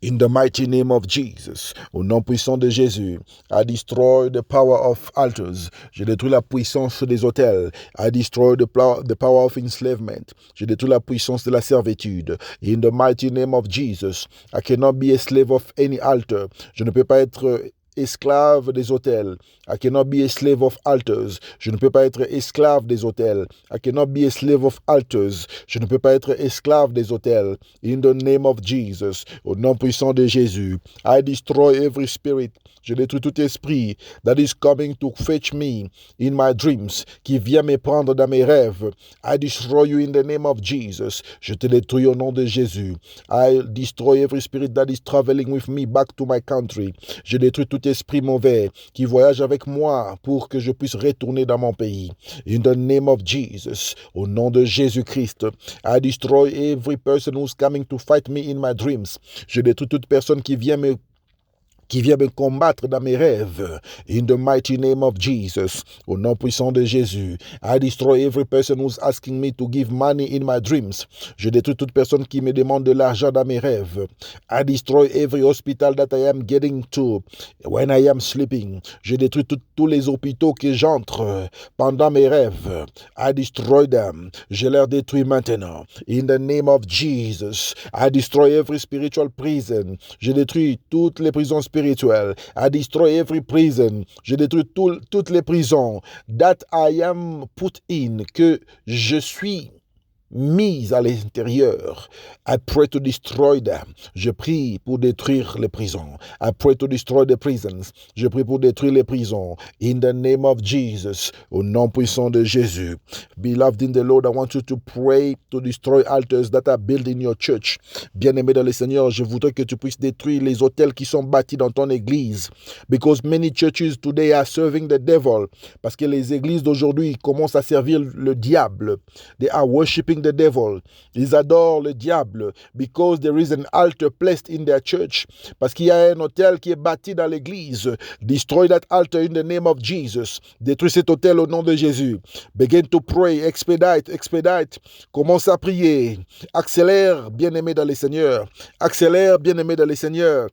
In the mighty name of Jesus, au nom puissant de Jésus, I destroy the power of altars. Je détruis la puissance des autels. I destroy the power of enslavement. Je détruis la puissance de la servitude. In the mighty name of Jesus, I cannot be a slave of any altar. Je ne peux pas être esclave des autels. I cannot be a slave of altars. Je ne peux pas être esclave des autels. I cannot be a slave of altars. Je ne peux pas être esclave des autels. In the name of Jesus, au nom puissant de Jésus, I destroy every spirit. Je détruis tout esprit that is coming to fetch me in my dreams, qui vient me prendre dans mes rêves. I destroy you in the name of Jesus. Je te détruis au nom de Jésus. I destroy every spirit that is traveling with me back to my country. Je détruis tout esprit mauvais qui voyage avec moi pour que je puisse retourner dans mon pays. In the name of Jesus, au nom de Jésus-Christ, I destroy every person who's coming to fight me in my dreams. Je détruis toute personne qui vient me combattre dans mes rêves. In the mighty name of Jesus, au nom puissant de Jésus, I destroy every person who's asking me to give money in my dreams. Je détruis toute personne qui me demande de l'argent dans mes rêves. I destroy every hospital that I am getting to when I am sleeping. Je détruis tous les hôpitaux que j'entre pendant mes rêves. I destroy them. Je les détruis maintenant. In the name of Jesus, I destroy every spiritual prison. Je détruis toutes les prisons spirituelles. I destroy every prison. Je détruis toutes les prisons that I am put in, que je suis mise à l'intérieur. I pray to destroy them. Je prie pour détruire les prisons. I pray to destroy the prisons. Je prie pour détruire les prisons. In the name of Jesus, au nom puissant de Jésus. Beloved in the Lord, I want you to pray to destroy altars that are built in your church. Bien-aimé dans le Seigneur, je voudrais que tu puisses détruire les autels qui sont bâtis dans ton église. Because many churches today are serving the devil. Parce que les églises d'aujourd'hui commencent à servir le diable. They are worshiping the devil. Ils adorent le diable because there is an altar placed in their church. Parce qu'il y a un autel qui est bâti dans l'église. Destroy that altar in the name of Jesus. Détruis cet autel au nom de Jésus. Begin to pray. Expedite. Commence à prier. Accélère, bien-aimé dans le Seigneur. Accélère, bien-aimé dans le Seigneur.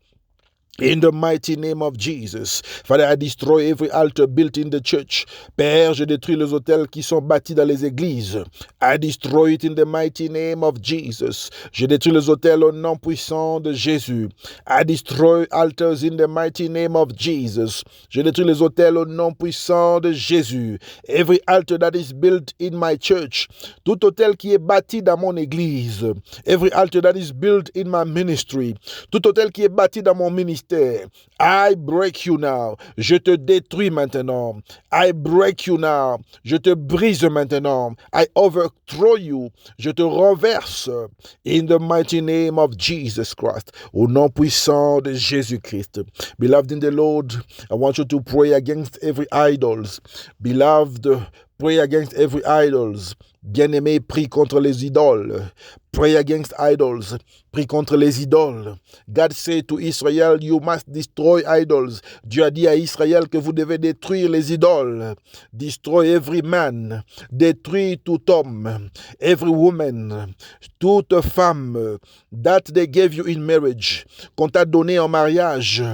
In the mighty name of Jesus. Father, I destroy every altar built in the church. Père, je détruis les autels qui sont bâtis dans les églises. I destroy it in the mighty name of Jesus. Je détruis les autels au nom puissant de Jésus. I destroy altars in the mighty name of Jesus. Je détruis les autels au nom puissant de Jésus. Every altar that is built in my church. Tout autel qui est bâti dans mon église. Every altar that is built in my ministry. Tout autel qui est bâti dans mon ministère. I break you now. Je te détruis maintenant. I break you now. Je te brise maintenant. I overthrow you. Je te renverse. In the mighty name of Jesus Christ. Au nom puissant de Jésus-Christ. Beloved in the Lord, I want you to pray against every idols. Beloved, pray against every idols. Bien-aimé, prie contre les idoles. Pray against idols. Prie contre les idoles. God said to Israel, you must destroy idols. Dieu a dit à Israël que vous devez détruire les idoles. Destroy every man. Détruire tout homme. Every woman. Toute femme that they gave you in marriage. Qu'on t'a donné en mariage.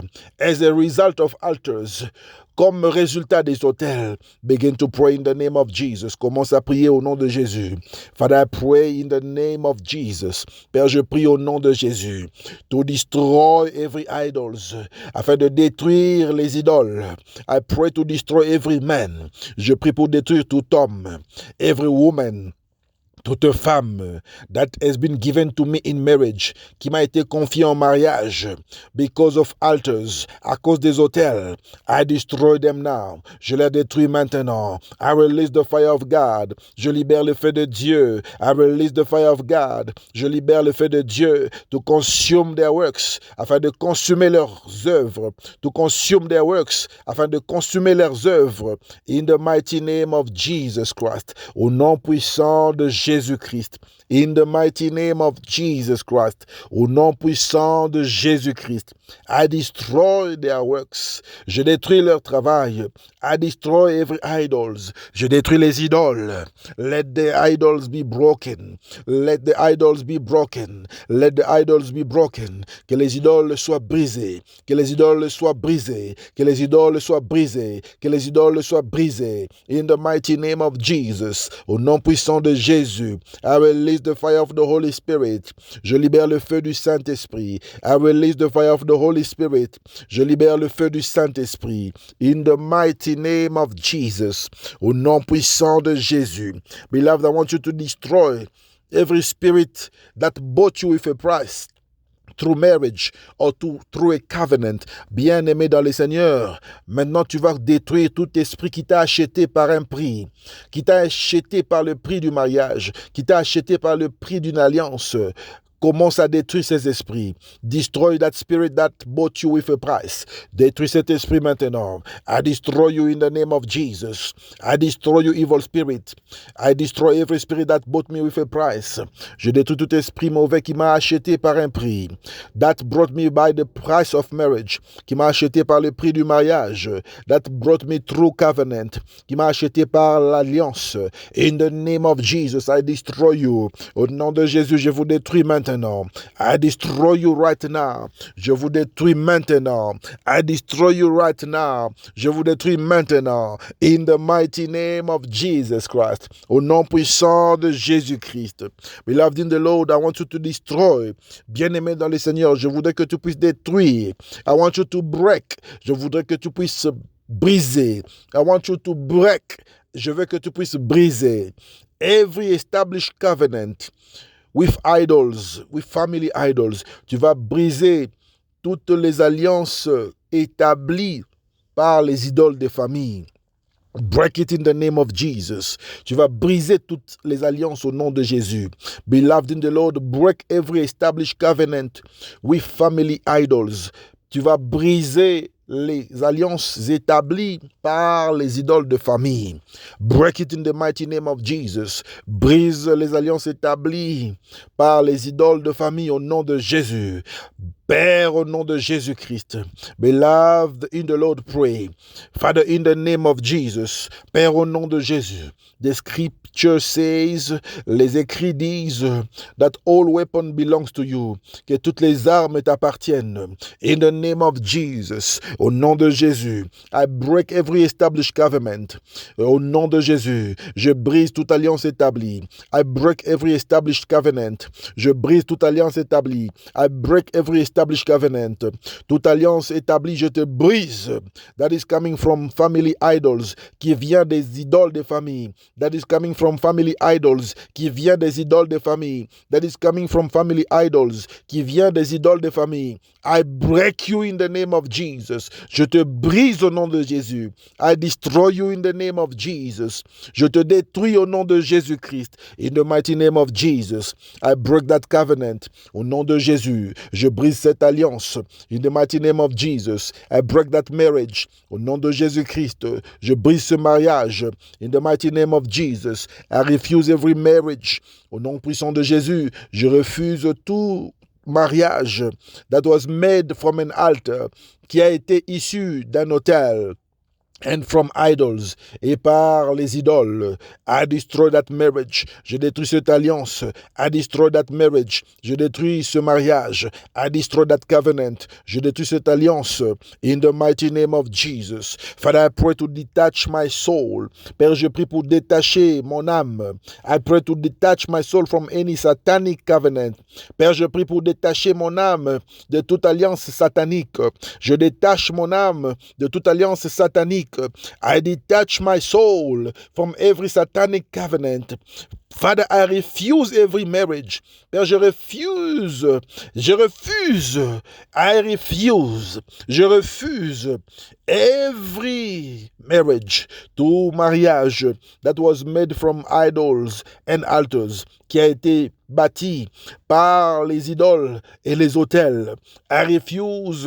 As a result of altars. Comme résultat des autels, begin to pray in the name of Jesus. Commence à prier au nom de Jésus. Father, I pray in the name of Jesus. Père, je prie au nom de Jésus. To destroy every idols. Afin de détruire les idoles. I pray to destroy every man. Je prie pour détruire tout homme. Every woman. Toute femme that has been given to me in marriage, qui m'a été confiée en mariage, because of altars, à cause des autels, I destroy them now. Je les détruis maintenant. I release the fire of God. Je libère le feu de Dieu. I release the fire of God. Je libère le feu de Dieu to consume their works, afin de consumer leurs œuvres. To consume their works, afin de consumer leurs œuvres. In the mighty name of Jesus Christ. Au nom puissant de Jésus-Christ. In the mighty name of Jesus Christ. Au nom puissant de Jésus-Christ. I destroy their works. Je détruis leur travail. I destroy every idols. Je détruis les idoles. Let the idols be broken. Let the idols be broken. Let the idols be broken. Que les idoles soient brisées. Que les idoles soient brisées. Que les idoles soient brisées. Que les idoles soient brisées. In the mighty name of Jesus. Au nom puissant de Jésus. I release the fire of the Holy Spirit. Je libère le feu du Saint-Esprit. I release the fire of the Holy Spirit. Je libère le feu du Saint-Esprit. In the mighty name of Jesus. Au nom puissant de Jésus. Beloved, I want you to destroy every spirit that bought you with a price. Through marriage or through a covenant. Bien-aimé dans le Seigneur, maintenant tu vas détruire tout esprit qui t'a acheté par un prix, qui t'a acheté par le prix du mariage, qui t'a acheté par le prix d'une alliance. Commence à détruire ces esprits. Destroy that spirit that bought you with a price. Détruis cet esprit maintenant. I destroy you in the name of Jesus. I destroy you, evil spirit. I destroy every spirit that bought me with a price. Je détruis tout esprit mauvais qui m'a acheté par un prix. That brought me by the price of marriage. Qui m'a acheté par le prix du mariage. That brought me through covenant. Qui m'a acheté par l'alliance. In the name of Jesus, I destroy you. Au nom de Jésus, je vous détruis maintenant. I destroy you right now. Je vous détruis maintenant. I destroy you right now. Je vous détruis maintenant. In the mighty name of Jesus Christ. Au nom puissant de Jésus-Christ. Beloved in the Lord, I want you to destroy. Bien-aimé dans le Seigneur, je voudrais que tu puisses détruire. I want you to break. Je voudrais que tu puisses briser. I want you to break. Je veux que tu puisses briser. Every established covenant with idols, with family idols. Tu vas briser toutes les alliances établies par les idoles des familles. Break it in the name of Jesus. Tu vas briser toutes les alliances au nom de Jésus. Beloved in the Lord, break every established covenant with family idols. Tu vas briser les alliances établies par les idoles de famille. Break it in the mighty name of Jesus. Brise les alliances établies par les idoles de famille au nom de Jésus. Père, au nom de Jésus-Christ, beloved in the Lord, pray. Father, in the name of Jesus, Père, au nom de Jésus, the scripture says, les écrits disent, that all weapon belongs to you, que toutes les armes t'appartiennent. In the name of Jesus, au nom de Jésus, I break every established covenant. Au nom de Jésus, je brise toute alliance établie. I break every established covenant. Je brise toute alliance établie. I break every established covenant. Toute alliance établie, je te brise. That is coming from family idols, qui vient des idoles de famille. That is coming from family idols, qui vient des idoles de famille. That is coming from family idols, qui vient des idoles de famille. I break you in the name of Jesus. Je te brise au nom de Jésus. I destroy you in the name of Jesus. Je te détruis au nom de Jésus-Christ. In the mighty name of Jesus, I break that covenant. Au nom de Jésus, je brise cette alliance. In the mighty name of Jesus, I break that marriage. Au nom de Jésus-Christ, je brise ce mariage. In the mighty name of Jesus, I refuse every marriage. Au nom puissant de Jésus, je refuse tout mariage that was made from an altar, qui a été issu d'un autel, and from idols, et par les idoles. I destroy that marriage. Je détruis cette alliance. I destroy that marriage. Je détruis ce mariage. I destroy that covenant. Je détruis cette alliance. In the mighty name of Jesus. Father, I pray to detach my soul. Père, je prie pour détacher mon âme. I pray to detach my soul from any satanic covenant. Père, je prie pour détacher mon âme de toute alliance satanique. Je détache mon âme de toute alliance satanique. I detach my soul from every satanic covenant. Father, I refuse every marriage. Père, je refuse, every marriage, tout mariage that was made from idols and altars, qui a été bâti par les idoles et les autels. I refuse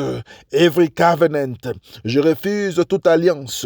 every covenant. Je refuse toute alliance.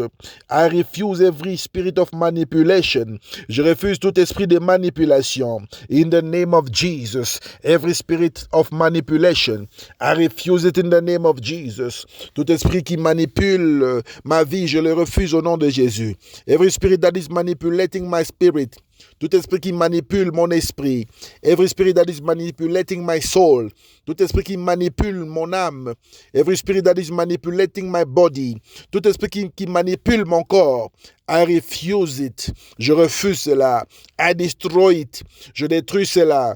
I refuse every spirit of manipulation. Je refuse tout esprit de manipulation. In the name of Jesus, every spirit of manipulation, I refuse it in the name of Jesus. Tout esprit qui manipule ma vie, je le refuse au nom de Jésus. Every spirit that is manipulating my spirit, tout esprit qui manipule mon esprit, every spirit that is manipulating my soul, tout esprit qui manipule mon âme, every spirit that is manipulating my body, tout esprit qui manipule mon corps, I refuse it. Je refuse cela. I destroy it. Je détruis cela.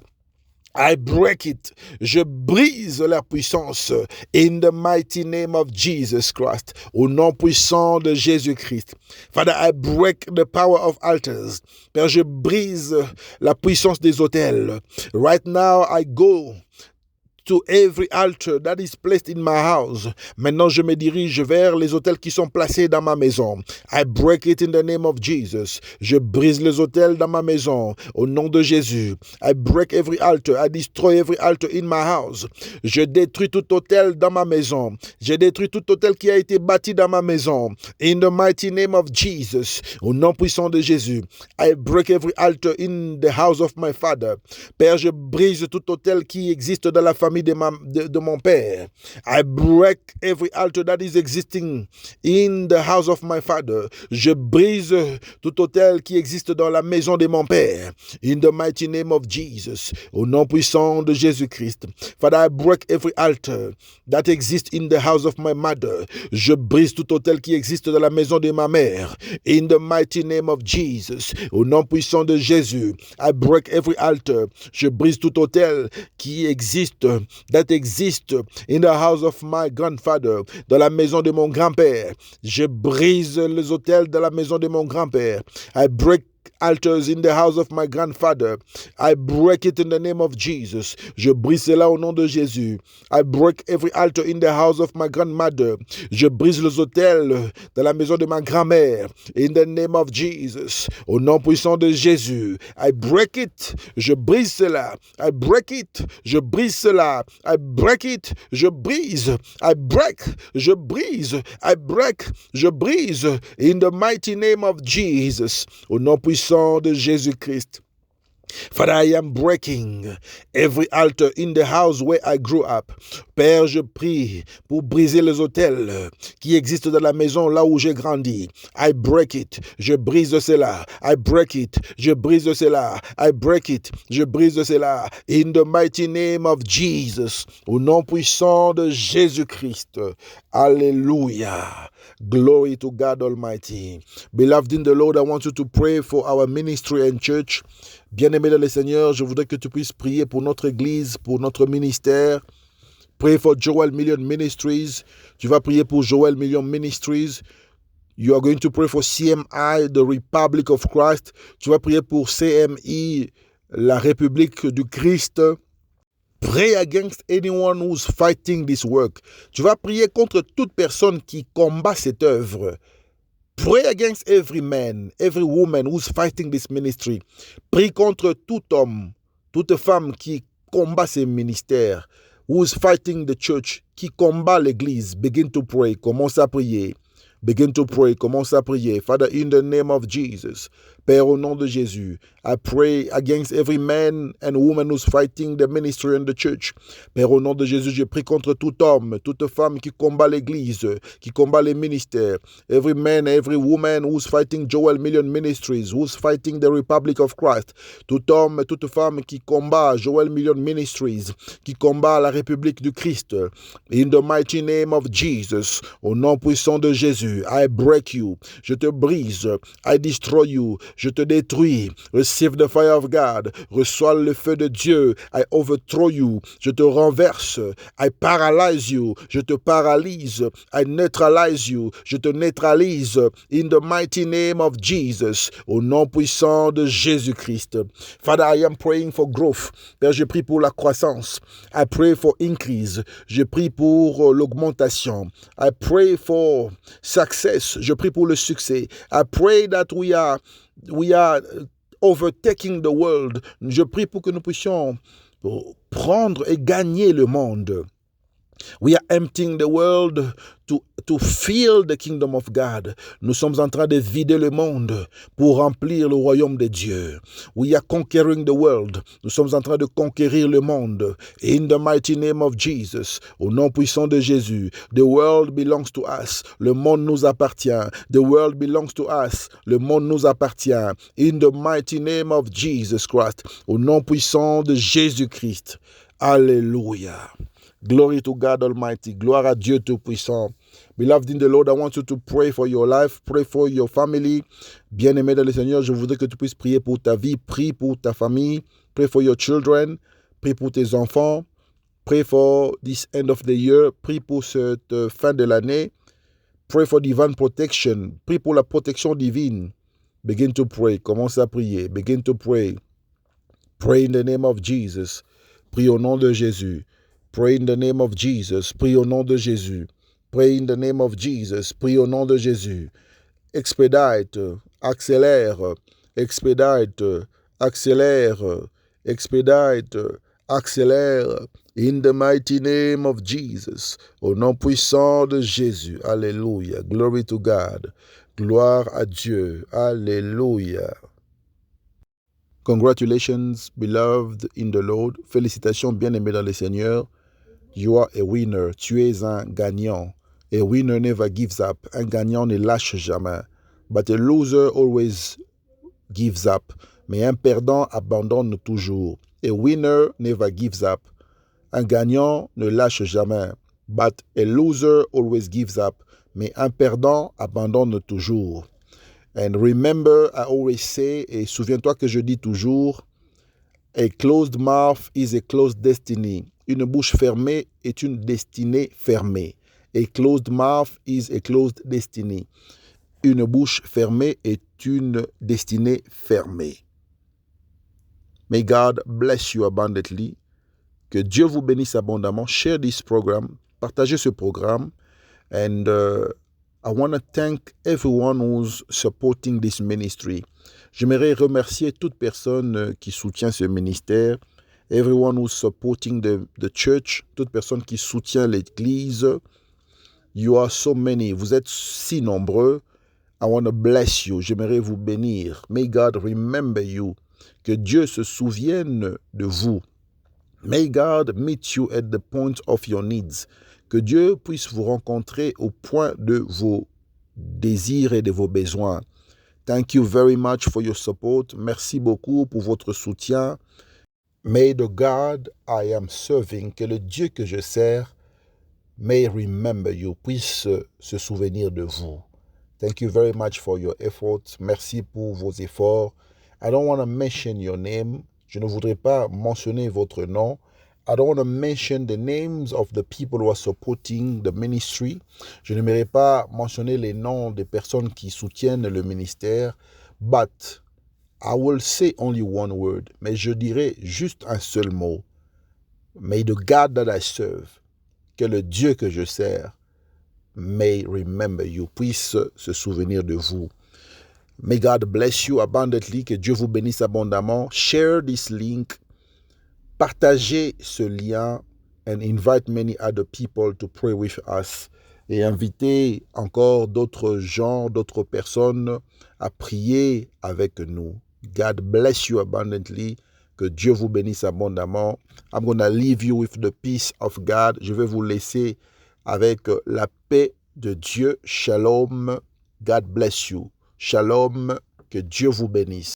I break it. Je brise leur puissance. In the mighty name of Jesus Christ. Au nom puissant de Jésus-Christ. Father, I break the power of altars. Père, je brise la puissance des autels. Right now, I go to every altar that is placed in my house. Maintenant, je me dirige vers les autels qui sont placés dans ma maison. I break it in the name of Jesus. Je brise les autels dans ma maison. Au nom de Jésus. I break every altar. I destroy every altar in my house. Je détruis tout autel dans ma maison. Je détruis tout autel qui a été bâti dans ma maison. In the mighty name of Jesus. Au nom puissant de Jésus. I break every altar in the house of my father. Père, je brise tout autel qui existe dans la famille de mon père. I break every altar that is existing in the house of my father. Je brise tout autel qui existe dans la maison de mon père. In the mighty name of Jesus. Au nom puissant de Jésus-Christ. Father, I break every altar that exists in the house of my mother. Je brise tout autel qui existe dans la maison de ma mère. In the mighty name of Jesus. Au nom puissant de Jésus. I break every altar. Je brise tout autel qui existe that exist in the house of my grandfather, dans la maison de mon grand-père. Je brise les autels de la maison de mon grand-père. I break altars in the house of my grandfather. I break it in the name of Jesus. Je brise cela au nom de Jésus. I break every altar in the house of my grandmother. Je brise les autels de la maison de ma grand-mère. In the name of Jesus. Au nom puissant de Jésus. I break it. Je brise cela. I break it. Je brise cela. I break it. Je brise. I break. Je brise. I break. Je brise. In the mighty name of Jesus. Au nom puissant de Jésus-Christ. Father, I am breaking every altar in the house where I grew up. Père, je prie pour briser les autels qui existent dans la maison là où j'ai grandi. I break it. Je brise cela. I break it. Je brise cela. I break it. Je brise cela. In the mighty name of Jesus. Au nom puissant de Jésus-Christ. Alléluia. Glory to God Almighty. Beloved in the Lord, I want you to pray for our ministry and church. Bien-aimé dans le Seigneur, je voudrais que tu puisses prier pour notre église, pour notre ministère. Pray for Joel Million Ministries. Tu vas prier pour Joel Million Ministries. You are going to pray for CMI, the Republic of Christ. Tu vas prier pour CMI, la République du Christ. Pray against anyone who's fighting this work. Tu vas prier contre toute personne qui combat cette œuvre. Pray against every man, every woman who's fighting this ministry. Prie contre tout homme, toute femme qui combat ce ministère, who's fighting the church, qui combat l'église. Begin to pray. Commence à prier. Begin to pray. Commence à prier. Father, in the name of Jesus, Père, au nom de Jésus, I pray against every man and woman who's fighting the ministry and the church. Père, au nom de Jésus, je prie contre tout homme, toute femme qui combat l'église, qui combat les ministères. Every man, every woman who's fighting Joel Million Ministries, who's fighting the Republic of Christ. Tout homme, toute femme qui combat Joel Million Ministries, qui combat la République du Christ. In the mighty name of Jesus, au nom puissant de Jésus, I break you. Je te brise. I destroy you. Je te détruis. Receive the fire of God. Reçois le feu de Dieu. I overthrow you. Je te renverse. I paralyze you. Je te paralyse. I neutralize you. Je te neutralise. In the mighty name of Jesus. Au nom puissant de Jésus-Christ. Father, I am praying for growth. Père, je prie pour la croissance. I pray for increase. Je prie pour l'augmentation. I pray for success. Je prie pour le succès. I pray that we are overtaking the world. Je prie pour que nous puissions prendre et gagner le monde. We are emptying the world to fill the kingdom of God. Nous sommes en train de vider le monde pour remplir le royaume de Dieu. We are conquering the world. Nous sommes en train de conquérir le monde. In the mighty name of Jesus, au nom puissant de Jésus, the world belongs to us. Le monde nous appartient. The world belongs to us. Le monde nous appartient. In the mighty name of Jesus Christ, au nom puissant de Jésus-Christ. Alléluia. Glory to God Almighty. Gloire à Dieu Tout-Puissant. Beloved in the Lord, I want you to pray for your life. Pray for your family. Bien-aimé dans le Seigneur, je voudrais que tu puisses prier pour ta vie. Prie pour ta famille. Pray for your children. Prie pour tes enfants. Pray for this end of the year. Prie pour cette fin de l'année. Pray for divine protection. Prie pour la protection divine. Begin to pray. Commence à prier. Begin to pray. Pray in the name of Jesus. Prie au nom de Jésus. Pray in the name of Jesus. Prie au nom de Jésus. Pray in the name of Jesus. Prie au nom de Jésus. Expedite, accélère, expedite, accélère, expedite, accélère. In the mighty name of Jesus. Au nom puissant de Jésus. Alléluia. Glory to God. Gloire à Dieu. Alléluia. Congratulations, beloved in the Lord. Félicitations, bien-aimés dans le Seigneur. You are a winner. Tu es un gagnant. A winner never gives up. Un gagnant ne lâche jamais. But a loser always gives up. Mais un perdant abandonne toujours. A winner never gives up. Un gagnant ne lâche jamais. But a loser always gives up. Mais un perdant abandonne toujours. And remember, I always say, et souviens-toi que je dis toujours, a closed mouth is a closed destiny. Une bouche fermée est une destinée fermée. A closed mouth is a closed destiny. Une bouche fermée est une destinée fermée. May God bless you abundantly. Que Dieu vous bénisse abondamment. Share this program. Partagez ce programme. And I want to thank everyone who's supporting this ministry. J'aimerais remercier toute personne qui soutient ce ministère. Everyone who's supporting the church. Toute personne qui soutient l'église. You are so many. Vous êtes si nombreux. I want to bless you. J'aimerais vous bénir. May God remember you. Que Dieu se souvienne de vous. May God meet you at the point of your needs. Que Dieu puisse vous rencontrer au point de vos désirs et de vos besoins. Thank you very much for your support. Merci beaucoup pour votre soutien. May the God I am serving, que le Dieu que je sers, may remember you, puisse se souvenir de vous. Thank you very much for your efforts. Merci pour vos efforts. I don't want to mention your name. Je ne voudrais pas mentionner votre nom. I don't want to mention the names of the people who are supporting the ministry. Je n'aimerais pas mentionner les noms des personnes qui soutiennent le ministère. But I will say only one word. Mais je dirai juste un seul mot. May the God that I serve, que le Dieu que je sers, may remember you, puisse se souvenir de vous. May God bless you abundantly, que Dieu vous bénisse abondamment. Share this link, partagez ce lien and invite many other people to pray with us. Et invitez encore d'autres gens, d'autres personnes à prier avec nous. God bless you abundantly. Que Dieu vous bénisse abondamment. I'm going to leave you with the peace of God. Je vais vous laisser avec la paix de Dieu. Shalom. God bless you. Shalom. Que Dieu vous bénisse.